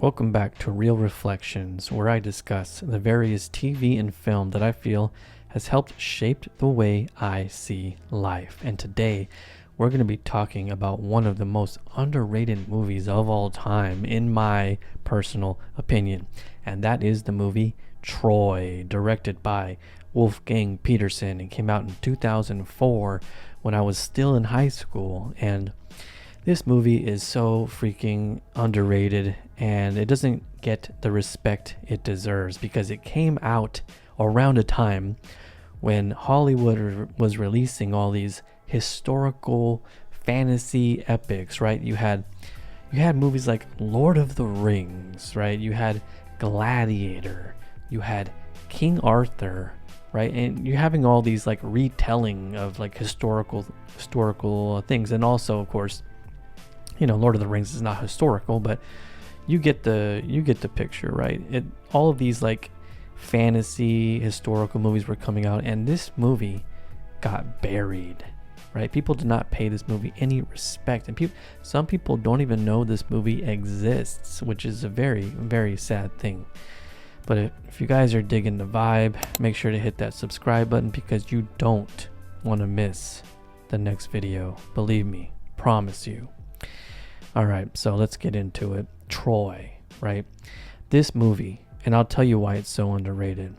Welcome back to Real Reflections, where I discuss the various TV and film that I feel has helped shape the way I see life. And today, we're going to be talking about one of the most underrated movies of all time, in my personal opinion. And that is the movie Troy, directed by Wolfgang Peterson. It came out in 2004 when I was still in high school. And this movie is so freaking underrated, and it doesn't get the respect it deserves because it came out around a time when Hollywood was releasing all these historical fantasy epics, right? You had movies like Lord of the Rings, right? You had Gladiator, you had King Arthur, right? And you're having all these like retelling of like historical things, and also, of course, Lord of the Rings is not historical, but you get the picture, right? All of these like fantasy historical movies were coming out, and this movie got buried, right? People did not pay this movie any respect, and some people don't even know this movie exists, which is a very, very sad thing. But if you guys are digging the vibe, make sure to hit that subscribe button because you don't want to miss the next video. Believe me, promise you. All right, so let's get into it. Troy, right? This movie, and I'll tell you why it's so underrated.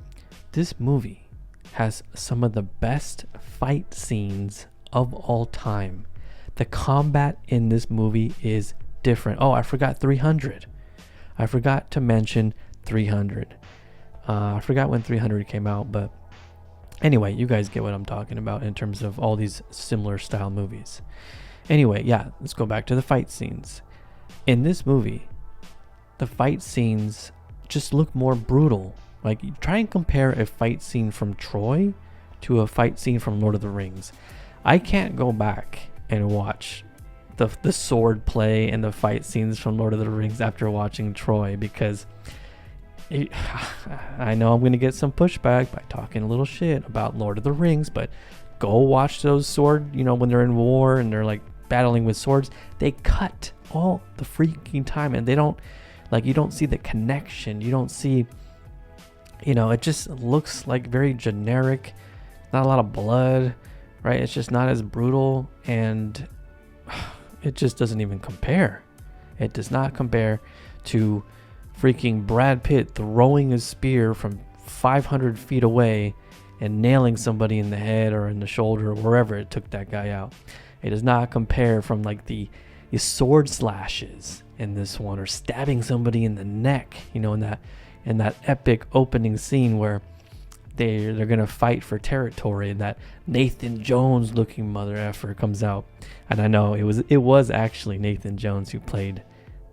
This movie has some of the best fight scenes of all time. The combat in this movie is different. Oh, I forgot 300. I forgot to mention 300. I forgot when 300 came out, but anyway, you guys get what I'm talking about in terms of all these similar style movies. Anyway, yeah, let's go back to the fight scenes. In this movie, the fight scenes just look more brutal. Like, you try and compare a fight scene from Troy to a fight scene from Lord of the Rings. I can't go back and watch the sword play and the fight scenes from Lord of the Rings after watching Troy because I know I'm going to get some pushback by talking a little shit about Lord of the Rings, but go watch those sword, when they're in war and they're like battling with swords. They cut all the freaking time, and they don't, like, you don't see the connection. You don't see, it just looks like very generic, not a lot of blood, right? It's just not as brutal, and it just doesn't even compare. It does not compare to freaking Brad Pitt throwing a spear from 500 feet away and nailing somebody in the head or in the shoulder or wherever it took that guy out. It does not compare from like the sword slashes in this one, or stabbing somebody in the neck, in that epic opening scene where they're gonna fight for territory, and that Nathan Jones looking mother effer comes out. And I know it was actually Nathan Jones who played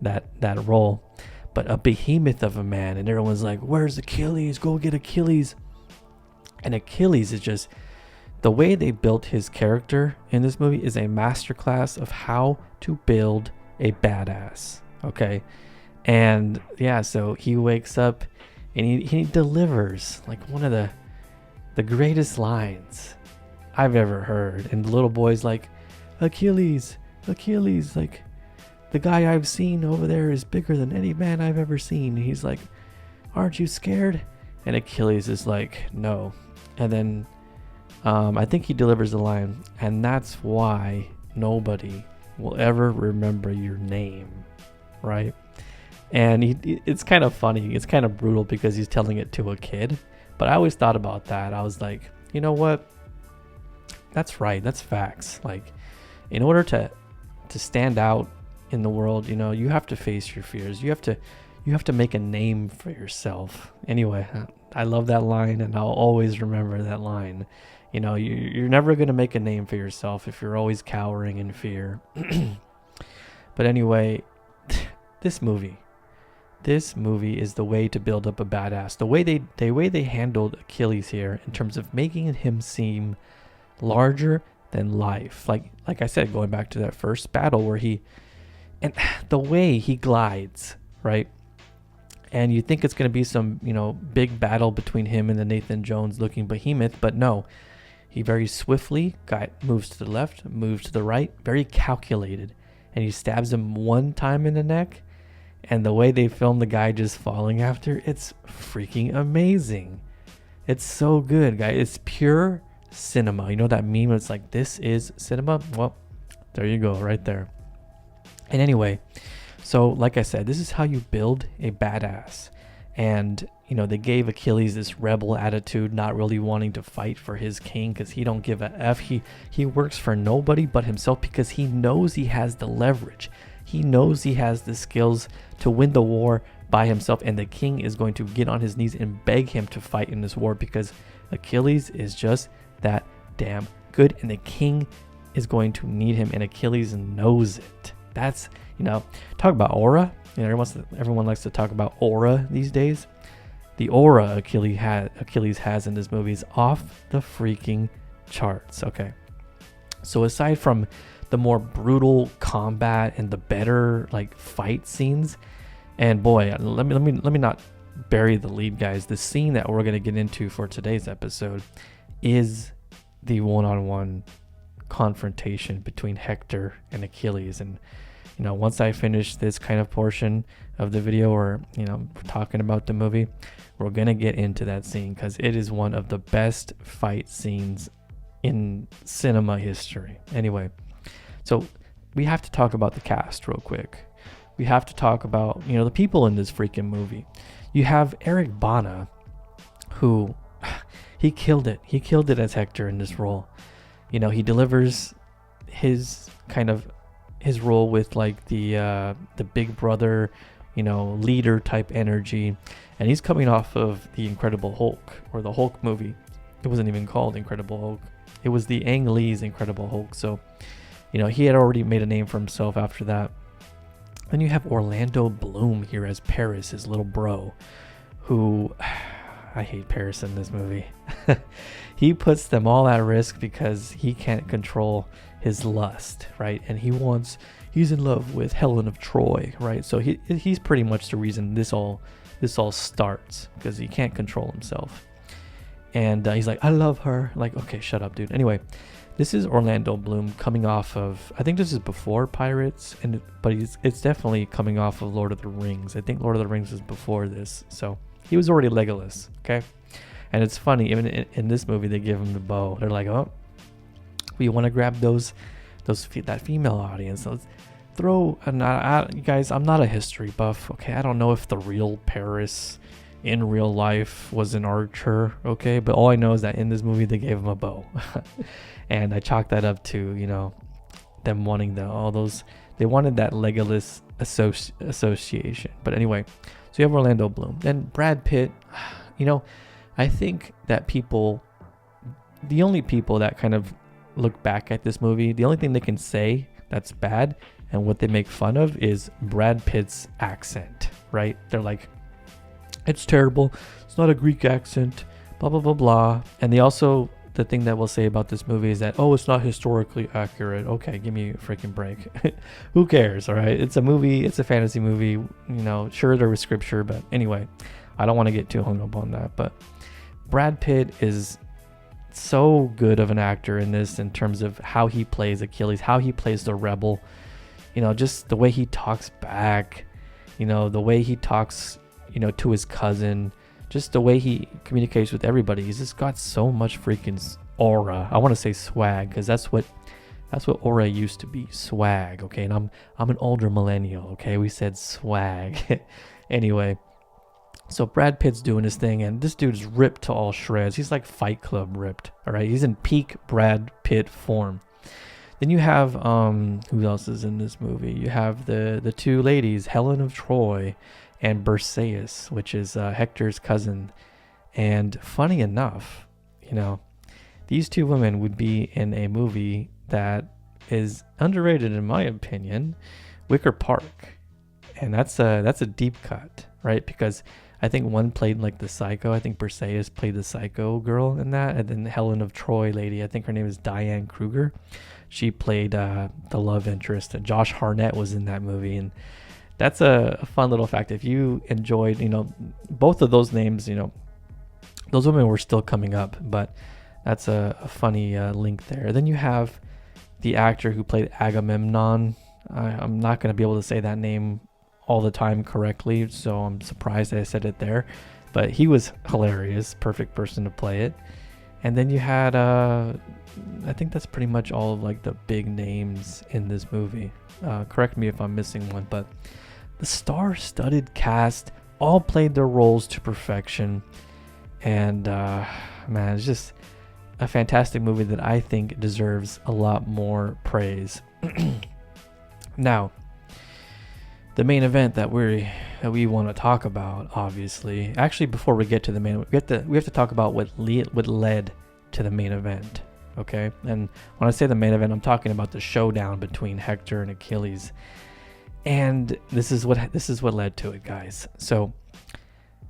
that role, but a behemoth of a man, and everyone's like, "Where's Achilles? Go get Achilles!" And Achilles is just, the way they built his character in this movie is a masterclass of how to build a badass. Okay. And yeah, so he wakes up and he delivers like one of the greatest lines I've ever heard. And the little boy's like, Achilles, like, the guy I've seen over there is bigger than any man I've ever seen. And he's like, aren't you scared? And Achilles is like, no. And then I think he delivers the line, and that's why nobody will ever remember your name, right? And it's kind of funny. It's kind of brutal because he's telling it to a kid. But I always thought about that. I was like, you know what? That's right. That's facts. Like, in order to stand out in the world, you have to face your fears. You have to make a name for yourself. Anyway, I love that line, and I'll always remember that line. You're never going to make a name for yourself if you're always cowering in fear. But anyway, this movie is the way to build up a badass. The way they handled Achilles here in terms of making him seem larger than life. Like I said, going back to that first battle where and the way he glides, right? And you think it's going to be some, big battle between him and the Nathan Jones looking behemoth, but no. He very swiftly moves to the left, moves to the right, very calculated. And he stabs him one time in the neck, And the way they film the guy just falling after, it's freaking amazing. It's so good, guys. It's pure cinema. You know that meme? It's like, this is cinema? Well, there you go, right there. And anyway, so like I said, this is how you build a badass. And, they gave Achilles this rebel attitude, not really wanting to fight for his king because he don't give a F. He works for nobody but himself because he knows he has the leverage. He knows he has the skills to win the war by himself, and the king is going to get on his knees and beg him to fight in this war because Achilles is just that damn good, and the king is going to need him, and Achilles knows it. That's, talk about aura. Everyone likes to talk about aura these days. The aura Achilles has in this movie is off the freaking charts. Okay, so aside from the more brutal combat and the better fight scenes, and boy, let me not bury the lead, guys. The scene that we're gonna get into for today's episode is the one-on-one confrontation between Hector and Achilles. And once I finish this kind of portion of the video, or talking about the movie, we're gonna get into that scene because it is one of the best fight scenes in cinema history. Anyway, so we have to talk about the cast real quick. We have to talk about the people in this freaking movie. You have Eric Bana, who he killed it. He killed it as Hector in this role. He delivers his role with the big brother, leader type energy, and he's coming off of the Incredible Hulk, or the Hulk movie. It wasn't even called Incredible Hulk. It was the Ang Lee's Incredible Hulk. So, he had already made a name for himself after that. Then you have Orlando Bloom here as Paris, his little bro, who I hate Paris in this movie. He puts them all at risk because he can't control his lust, right? And he's in love with Helen of Troy, right? So he's pretty much the reason this all starts, because he can't control himself. And he's like, I love her. Like, okay, shut up, dude. Anyway, this is Orlando Bloom coming off of, I think this is before Pirates, but it's definitely coming off of Lord of the Rings. I think Lord of the Rings was before this, so he was already Legolas, okay? And it's funny, even in this movie, they give him the bow. They're like, oh, we want to grab that female audience. So let's throw, you guys, I'm not a history buff, okay? I don't know if the real Paris in real life was an archer, okay? But all I know is that in this movie, they gave him a bow. And I chalked that up to, them wanting they wanted that Legolas association. But anyway, so you have Orlando Bloom. Then Brad Pitt, I think that the only people that kind of look back at this movie, the only thing they can say that's bad and what they make fun of is Brad Pitt's accent, right? They're like, it's terrible. It's not a Greek accent, blah, blah, blah, blah. And the thing that we'll say about this movie is that, oh, it's not historically accurate. Okay, give me a freaking break. Who cares, all right? It's a movie. It's a fantasy movie. Sure, there was scripture, but anyway, I don't want to get too hung up on that. But Brad Pitt is so good of an actor in this, in terms of how he plays Achilles, how he plays the rebel, just the way he talks back, the way he talks, to his cousin, just the way he communicates with everybody. He's just got so much freaking aura. I want to say swag, because that's what aura used to be, swag, okay? And I'm an older millennial, okay? We said swag. Anyway, so Brad Pitt's doing his thing, and this dude's ripped to all shreds. He's like Fight Club ripped, all right? He's in peak Brad Pitt form. Then you have, who else is in this movie? You have the two ladies, Helen of Troy and Briseis, which is Hector's cousin. And funny enough, these two women would be in a movie that is underrated in my opinion, Wicker Park. And that's a deep cut, right? Because I think one played like the psycho. I think Briseis played the psycho girl in that. And then Helen of Troy lady, I think her name is Diane Kruger. She played the love interest. And Josh Hartnett was in that movie. And that's a fun little fact. If you enjoyed, both of those names, those women were still coming up. But that's a funny link there. Then you have the actor who played Agamemnon. I'm not going to be able to say that name all the time correctly, so I'm surprised I said it there. But he was hilarious, perfect person to play it. And then you had, I think that's pretty much all of like the big names in this movie. Correct me if I'm missing one, but the star-studded cast all played their roles to perfection. And man, it's just a fantastic movie that I think deserves a lot more praise. Now, the main event that we want to talk about, obviously. Actually, before we get to the main, we have to talk about what led to the main event. Okay, and when I say the main event, I'm talking about the showdown between Hector and Achilles. And this is what led to it, guys. So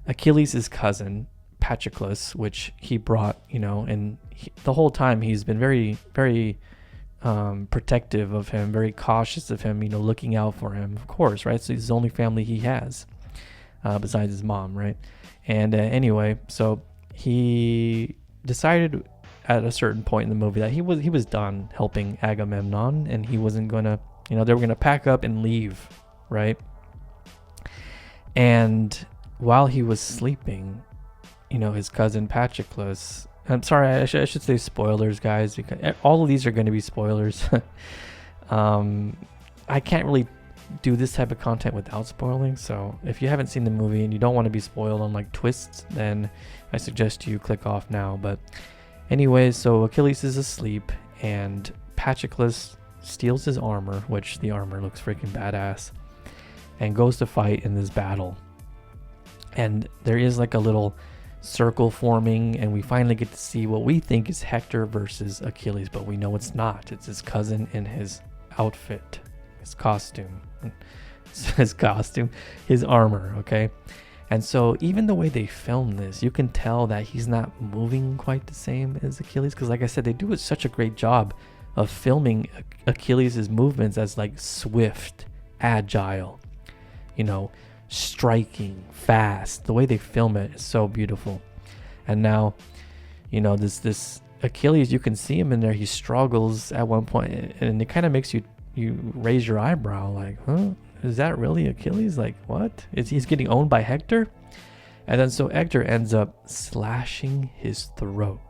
Achilles' cousin Patroclus, which he brought, and the whole time he's been very, very protective of him, very cautious of him, looking out for him, of course, right? So he's the only family he has besides his mom, right? And anyway, so he decided at a certain point in the movie that he was done helping Agamemnon, and he wasn't gonna, they were gonna pack up and leave, right? And while he was sleeping, his cousin Patroclus, I'm sorry, I should say spoilers, guys, because all of these are going to be spoilers. I can't really do this type of content without spoiling, so if you haven't seen the movie and you don't want to be spoiled on like twists, then I suggest you click off now. But anyways, so Achilles is asleep and Patroclus steals his armor, which the armor looks freaking badass, and goes to fight in this battle. And there is like a little circle forming, and we finally get to see what we think is Hector versus Achilles, but we know it's not. It's his cousin in his outfit, his costume, his armor, okay? And so even the way they film this, you can tell that he's not moving quite the same as Achilles, because like I said, they do such a great job of filming Achilles' movements as like swift, agile, striking, fast. The way they film it is so beautiful. And now, this Achilles, you can see him in there. He struggles at one point, and it kind of makes you raise your eyebrow, like, huh? Is that really Achilles? Like, what? He's getting owned by Hector? And then so Hector ends up slashing his throat.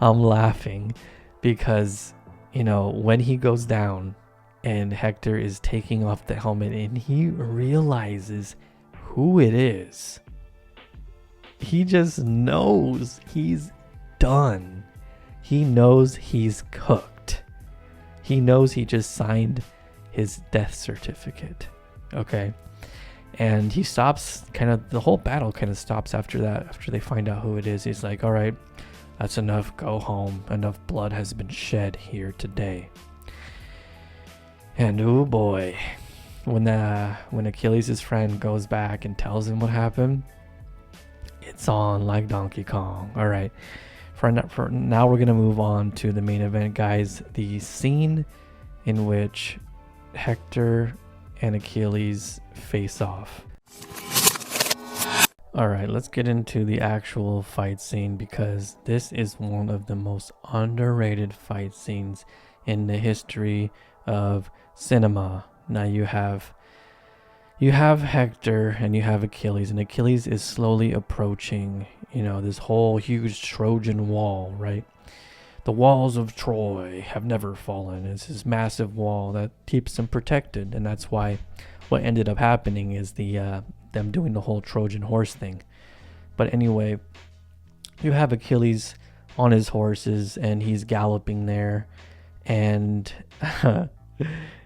I'm laughing because, when he goes down and Hector is taking off the helmet and he realizes who it is, he just knows he's done. He knows he's cooked. He knows he just signed his death certificate. Okay. And he stops, the whole battle kind of stops after that, after they find out who it is. He's like, all right, that's enough. Go home. Enough blood has been shed here today. And oh boy, when Achilles' friend goes back and tells him what happened, it's on like Donkey Kong. All right. For now, we're going to move on to the main event, guys. The scene in which Hector and Achilles face off. All right, let's get into the actual fight scene, because this is one of the most underrated fight scenes in the history of cinema. Now you have Hector and you have Achilles, and Achilles is slowly approaching, this whole huge Trojan wall, right? The walls of Troy have never fallen. It's this massive wall that keeps them protected, and that's why what ended up happening is them doing the whole Trojan horse thing. But anyway, you have Achilles on his horses and he's galloping there, and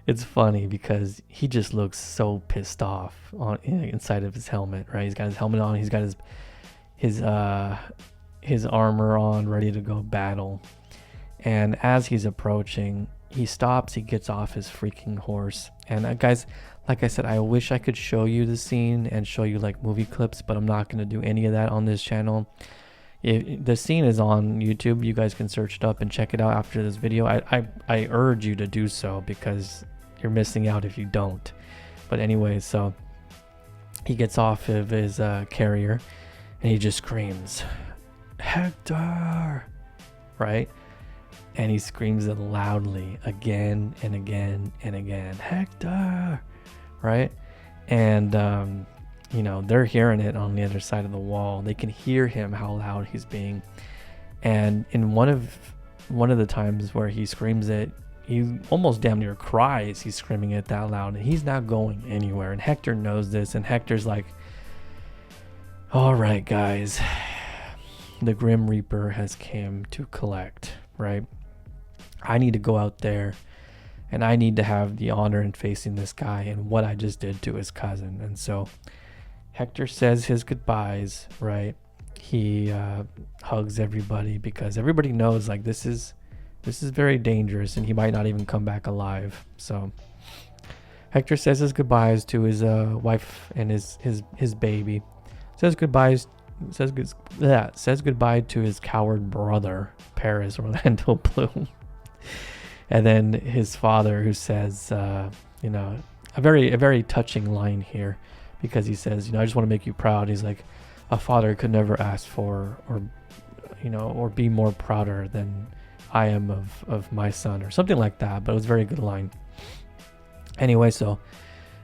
it's funny because he just looks so pissed off inside of his helmet, right? He's got his helmet on, he's got his armor on, ready to go battle. And as he's approaching, he stops, he gets off his freaking horse. And guys, like I said, I wish I could show you the scene and show you like movie clips, but I'm not going to do any of that on this channel. The scene is on YouTube. You guys can search it up and check it out after this video. I urge you to do so, because you're missing out if you don't. But anyway, so he gets off of his carrier and he just screams, Hector, right? and he screams it loudly again and again and again, Hector, right? And they're hearing it on the other side of the wall. They can hear him, how loud he's being. And in one of the times where he screams it, he almost damn near cries. He's screaming it that loud, and he's not going anywhere. And Hector knows this, and Hector's like, all right, guys, the Grim Reaper has came to collect, right? I need to go out there, and I need to have the honor in facing this guy and what I just did to his cousin. And so Hector says his goodbyes, right? He hugs everybody because everybody knows, like, this is very dangerous, and he might not even come back alive. So Hector says his goodbyes to his wife and his baby. Says goodbye to his coward brother, Paris Orlando Bloom. And then his father, who says, a very touching line here, because he says, I just want to make you proud. He's like, a father could never ask for or be more prouder than I am of my son, or something like that. But it was a very good line. Anyway, so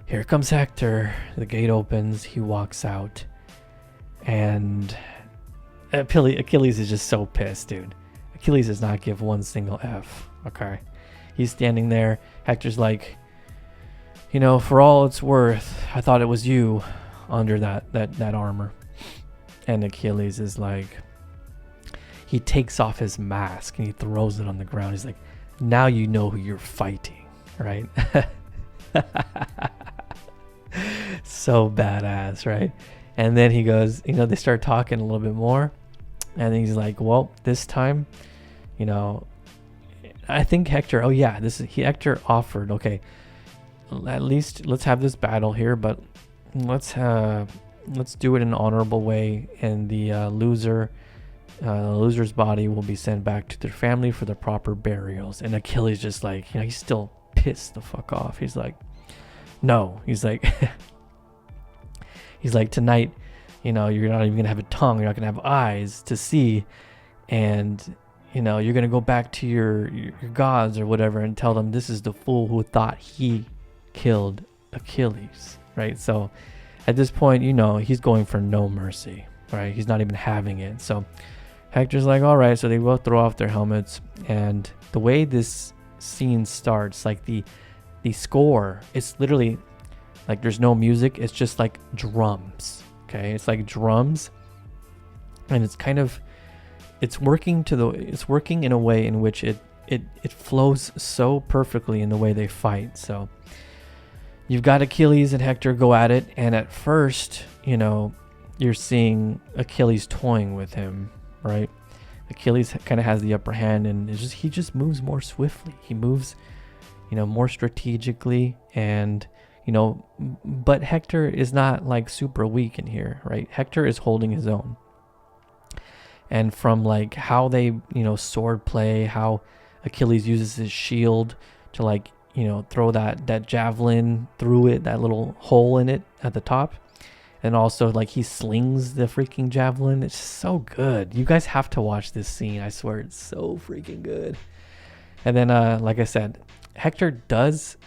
here comes Hector. The gate opens. He walks out. And Achilles is just so pissed, dude. Achilles does not give one single F, okay? He's standing there. Hector's like, for all it's worth, I thought it was you under that armor. And Achilles is like, he takes off his mask and he throws it on the ground. He's like, now you know who you're fighting, right? So badass, right? And then he goes, they start talking a little bit more. And he's like, well, this time, I think Hector, Hector offered, okay, at least let's have this battle here, but let's do it in an honorable way. And the loser's body will be sent back to their family for the proper burials. And Achilles just like, he's still pissed the fuck off. He's like, no, he's like, tonight, you're not even gonna have a tongue, you're not gonna have eyes to see, and you're gonna go back to your gods or whatever and tell them this is the fool who thought he killed Achilles, right? So at this point, he's going for no mercy, right? He's not even having it. So Hector's like, all right. So they both throw off their helmets, and the way this scene starts, like the score, it's literally like there's no music. It's just like drums. Okay, it's like drums, and it's working in a way in which it flows so perfectly in the way they fight. So you've got Achilles and Hector go at it, and at first, you're seeing Achilles toying with him, right? Achilles kind of has the upper hand, and he just moves more swiftly. He moves, more strategically, and but Hector is not like super weak in here, right? Hector is holding his own. And from like how they, sword play, how Achilles uses his shield to like, throw that javelin through it, that little hole in it at the top. And also like he slings the freaking javelin. It's so good. You guys have to watch this scene. I swear it's so freaking good. And then, like I said, Hector does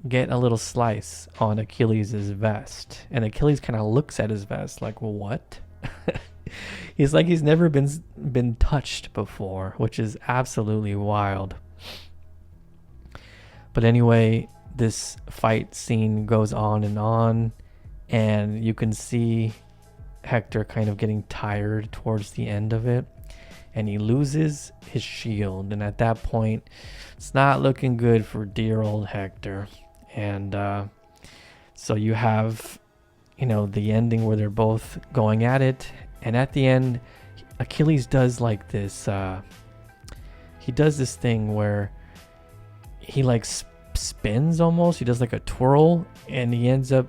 get a little slice on Achilles' vest, and Achilles kind of looks at his vest like, well, what? He's like, he's never been touched before, which is absolutely wild. But anyway, this fight scene goes on, and you can see Hector kind of getting tired towards the end of it, and he loses his shield, and at that point it's not looking good for dear old Hector. And so you have, the ending where they're both going at it. And at the end, Achilles does like this. He does this thing where he like spins almost. He does like a twirl. And he ends up,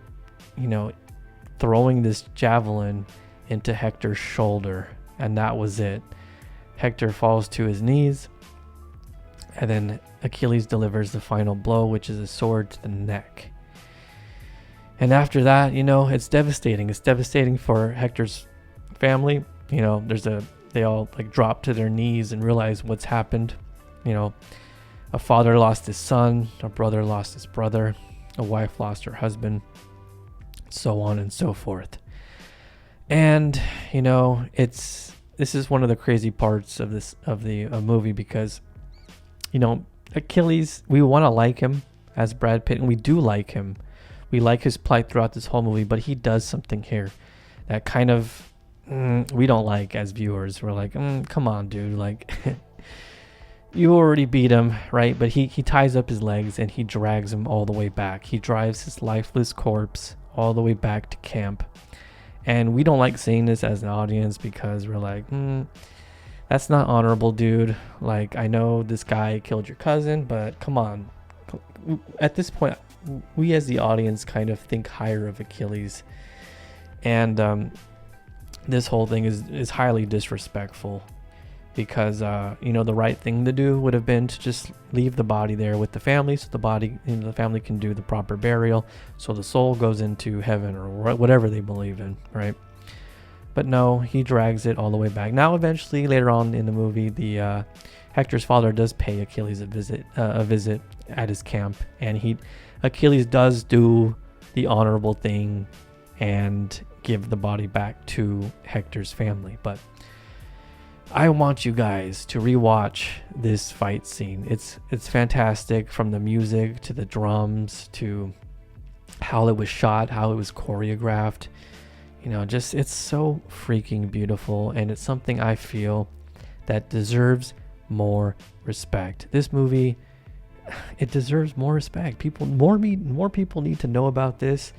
throwing this javelin into Hector's shoulder. And that was it. Hector falls to his knees. And then Achilles delivers the final blow, which is a sword to the neck. And after that, it's devastating. It's devastating for Hector's family. They all like drop to their knees and realize what's happened. You know, a father lost his son, a brother lost his brother, a wife lost her husband, so on and so forth. And you know, this is one of the crazy parts of the movie, because you know, Achilles, we want to like him as Brad Pitt, and we do like him. We like his plight throughout this whole movie, but he does something here that kind of we don't like as viewers. We're like, come on, dude, like you already beat him, right? But he ties up his legs and he drags him all the way back. He drives his lifeless corpse all the way back to camp. And we don't like seeing this as an audience, because we're like, that's not honorable, dude. Like, I know this guy killed your cousin, but come on. At this point, we as the audience kind of think higher of Achilles. And this whole thing is highly disrespectful, because you know, the right thing to do would have been to just leave the body there with the family, so the family can do the proper burial, so the soul goes into heaven or whatever they believe in, right? But no, he drags it all the way back. Now eventually later on in the movie, the Hector's father does pay Achilles a visit at his camp, and Achilles does do the honorable thing and give the body back to Hector's family. But I want you guys to rewatch this fight scene. It's fantastic, from the music to the drums to how it was shot, how it was choreographed. You know, just it's so freaking beautiful, and it's something I feel that deserves more respect. This movie, it deserves more respect. More people need to know about this.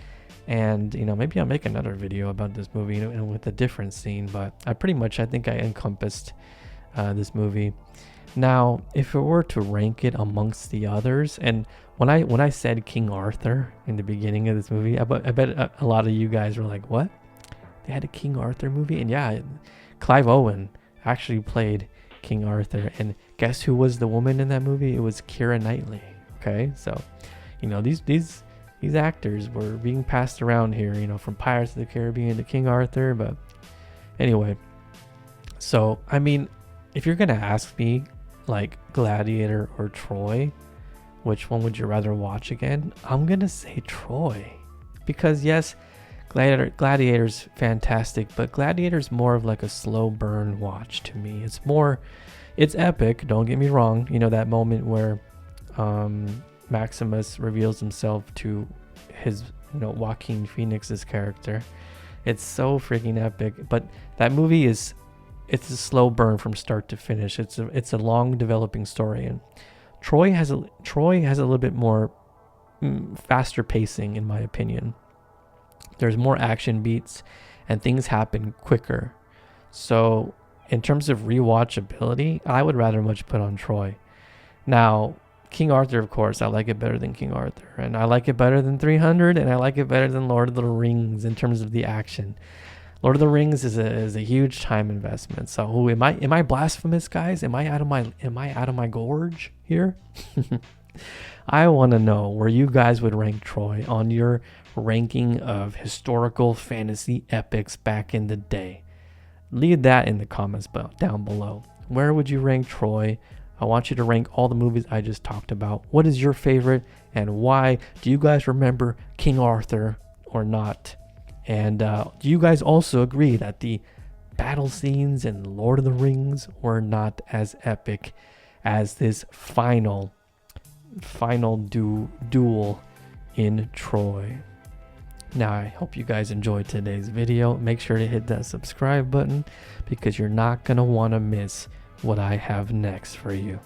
And you know, maybe I'll make another video about this movie, you know, with a different scene. But I think I encompassed this movie. Now, if it were to rank it amongst the others, and when I said King Arthur in the beginning of this movie, I bet a lot of you guys were like, "What? They had a King Arthur movie?" And yeah, Clive Owen actually played King Arthur. And guess who was the woman in that movie? It was Keira Knightley. Okay, so you know, these actors were being passed around here, you know, from Pirates of the Caribbean to King Arthur. But anyway, so I mean, if you're gonna ask me, like, Gladiator or Troy, which one would you rather watch again? I'm gonna say Troy, because yes, Gladiator's fantastic, but Gladiator's more of like a slow burn watch to me. It's epic, don't get me wrong. You know, that moment where Maximus reveals himself to his, you know, Joaquin Phoenix's character. It's so freaking epic. But that movie it's a slow burn from start to finish. It's a long developing story, and Troy has a little bit more faster pacing, in my opinion. There's more action beats and things happen quicker. So in terms of rewatchability, I would rather much put on Troy. Now, King Arthur, of course, I like it better than King Arthur, and I like it better than 300, and I like it better than Lord of the Rings in terms of the action. Lord of the Rings is a huge time investment. So am I blasphemous, guys? Am I out of my gorge here? I want to know where you guys would rank Troy on your ranking of historical fantasy epics back in the day. Leave that in the comments down below. Where would you rank Troy? I want you to rank all the movies I just talked about. What is your favorite and why? Do you guys remember King Arthur or not? And do you guys also agree that the battle scenes in Lord of the Rings were not as epic as this final duel in Troy? Now, I hope you guys enjoyed today's video. Make sure to hit that subscribe button, because you're not going to want to miss what I have next for you.